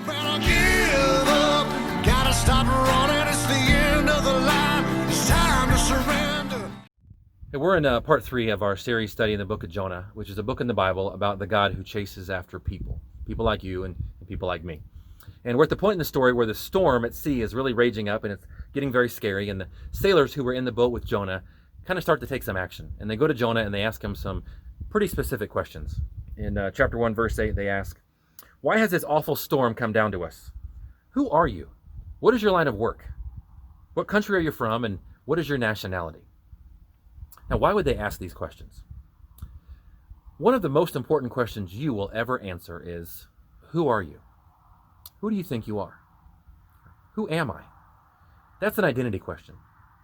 better give up. Gotta stop running, it's the end of the line. It's time to surrender. Hey, we're in part 3 of our series studying the book of Jonah, which is a book in the Bible about the God who chases after people like you and people like me. And we're at the point in the story where the storm at sea is really raging up and it's getting very scary, and the sailors who were in the boat with Jonah kind of start to take some action. And they go to Jonah and they ask him some pretty specific questions. In chapter 1, verse 8, they ask, "Why has this awful storm come down to us? Who are you? What is your line of work? What country are you from, and what is your nationality?" Now, why would they ask these questions? One of the most important questions you will ever answer is, who are you? Who do you think you are? Who am I? That's an identity question.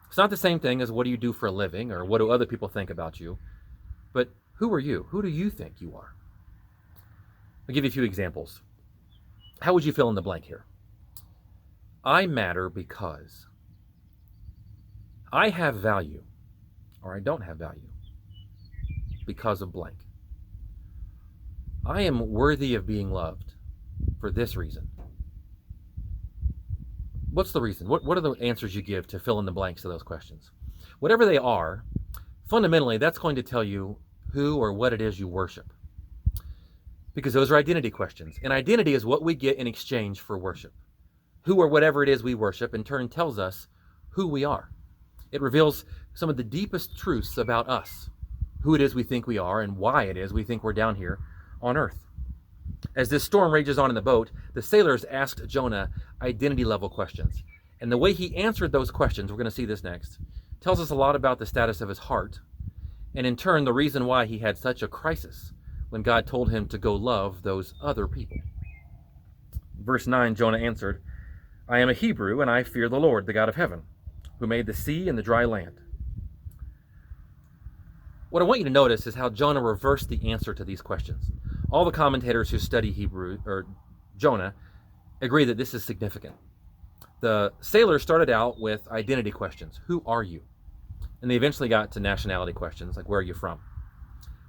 It's not the same thing as what do you do for a living or what do other people think about you, but who are you? Who do you think you are? I'll give you a few examples. How would you fill in the blank here? I matter because I have value, or I don't have value because of blank. I am worthy of being loved for this reason. What's the reason? What are the answers you give to fill in the blanks to those questions? Whatever they are, fundamentally, that's going to tell you who or what it is you worship. Because those are identity questions. And identity is what we get in exchange for worship. Who or whatever it is we worship in turn tells us who we are. It reveals some of the deepest truths about us, who it is we think we are and why it is we think we're down here on earth. As this storm rages on in the boat, the sailors asked Jonah identity level questions. And the way he answered those questions, we're going to see this next, tells us a lot about the status of his heart, and in turn the reason why he had such a crisis when God told him to go love those other people. Verse 9, Jonah answered, "I am a Hebrew, and I fear the Lord, the God of heaven, who made the sea and the dry land." What I want you to notice is how Jonah reversed the answer to these questions. All the commentators who study Hebrew, or Jonah, agree that this is significant. The sailors started out with identity questions. Who are you? And they eventually got to nationality questions, like where are you from?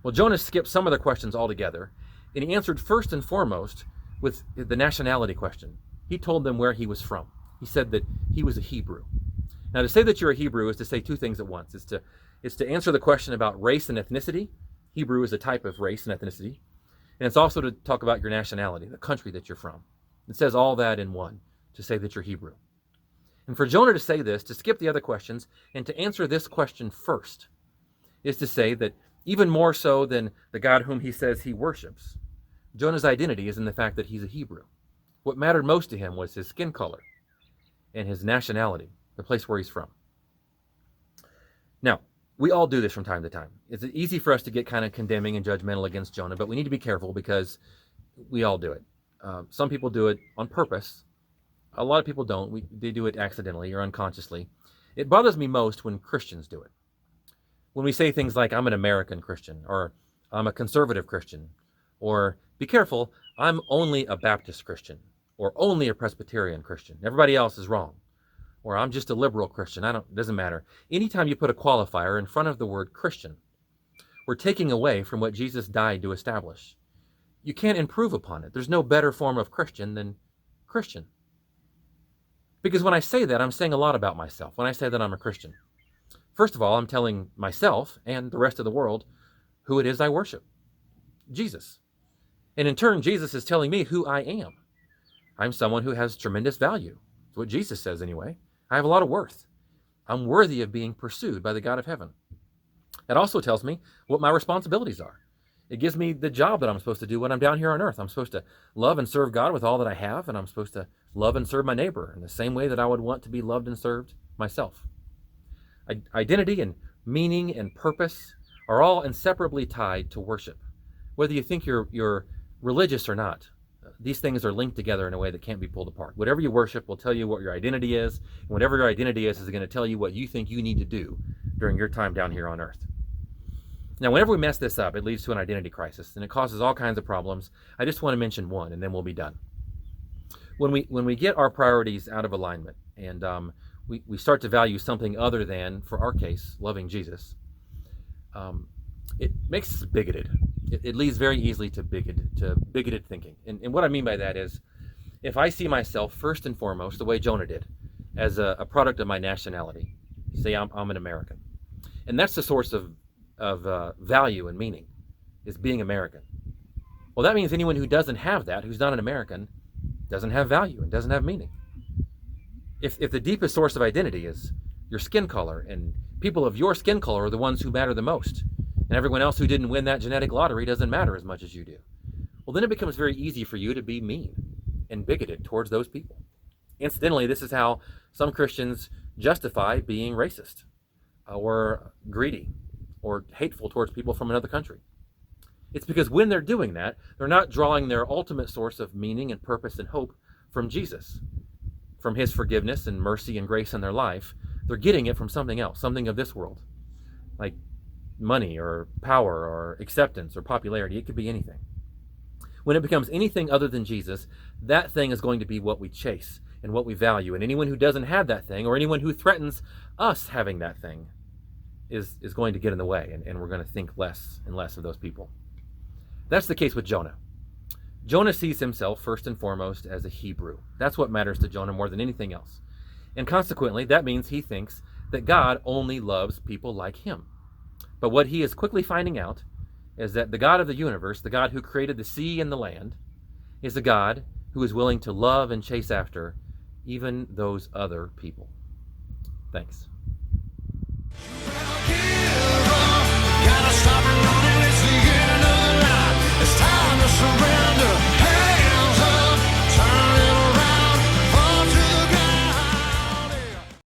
Well, Jonah skipped some of the questions altogether, and he answered first and foremost with the nationality question. He told them where he was from. He said that he was a Hebrew. Now, to say that you're a Hebrew is to say two things at once. It's to answer the question about race and ethnicity. Hebrew is a type of race and ethnicity. And it's also to talk about your nationality, the country that you're from. It says all that in one, to say that you're Hebrew. And for Jonah to say this, to skip the other questions, and to answer this question first, is to say that even more so than the God whom he says he worships, Jonah's identity is in the fact that he's a Hebrew. What mattered most to him was his skin color and his nationality, the place where he's from. Now, we all do this from time to time. It's easy for us to get kind of condemning and judgmental against Jonah, but we need to be careful because we all do it. Some people do it on purpose. A lot of people don't. They do it accidentally or unconsciously. It bothers me most when Christians do it. When we say things like, I'm an American Christian, or I'm a conservative Christian, or be careful, I'm only a Baptist Christian, or only a Presbyterian Christian. Everybody else is wrong. Or I'm just a liberal Christian. It doesn't matter. Anytime you put a qualifier in front of the word Christian, we're taking away from what Jesus died to establish. You can't improve upon it. There's no better form of Christian than Christian. Because when I say that, I'm saying a lot about myself. When I say that I'm a Christian, first of all, I'm telling myself and the rest of the world who it is I worship. Jesus. And in turn, Jesus is telling me who I am. I'm someone who has tremendous value. That's what Jesus says anyway. I have a lot of worth. I'm worthy of being pursued by the God of heaven. It also tells me what my responsibilities are. It gives me the job that I'm supposed to do when I'm down here on earth. I'm supposed to love and serve God with all that I have, and I'm supposed to love and serve my neighbor in the same way that I would want to be loved and served myself. Identity and meaning and purpose are all inseparably tied to worship. Whether you think you're religious or not, these things are linked together in a way that can't be pulled apart. Whatever you worship will tell you what your identity is, and whatever your identity is going to tell you what you think you need to do during your time down here on earth. Now, whenever we mess this up, it leads to an identity crisis, and it causes all kinds of problems. I just want to mention one, and then we'll be done. When we get our priorities out of alignment, and we start to value something other than, for our case, loving Jesus, it makes us bigoted. It leads very easily to bigoted thinking. And what I mean by that is, if I see myself first and foremost, the way Jonah did, as a product of my nationality, say I'm an American, and that's the source of value and meaning, is being American. Well, that means anyone who doesn't have that, who's not an American, doesn't have value and doesn't have meaning. If the deepest source of identity is your skin color, and people of your skin color are the ones who matter the most, and everyone else who didn't win that genetic lottery doesn't matter as much as you do, well, then it becomes very easy for you to be mean and bigoted towards those people. Incidentally, this is how some Christians justify being racist or greedy or hateful towards people from another country. It's because when they're doing that, they're not drawing their ultimate source of meaning and purpose and hope from Jesus, from his forgiveness and mercy and grace in their life. They're getting it from something else, something of this world, like money or power or acceptance or popularity. It could be anything. When it becomes anything other than Jesus, that thing is going to be what we chase and what we value. And anyone who doesn't have that thing, or anyone who threatens us having that thing, is going to get in the way, and we're going to think less and less of those people. That's the case with Jonah. Jonah sees himself first and foremost as a Hebrew. That's what matters to Jonah more than anything else. And consequently, that means he thinks that God only loves people like him. But what he is quickly finding out is that the God of the universe, the God who created the sea and the land, is a God who is willing to love and chase after even those other people. Thanks. Gotta stop running, it's the end of the line. It's time to surrender.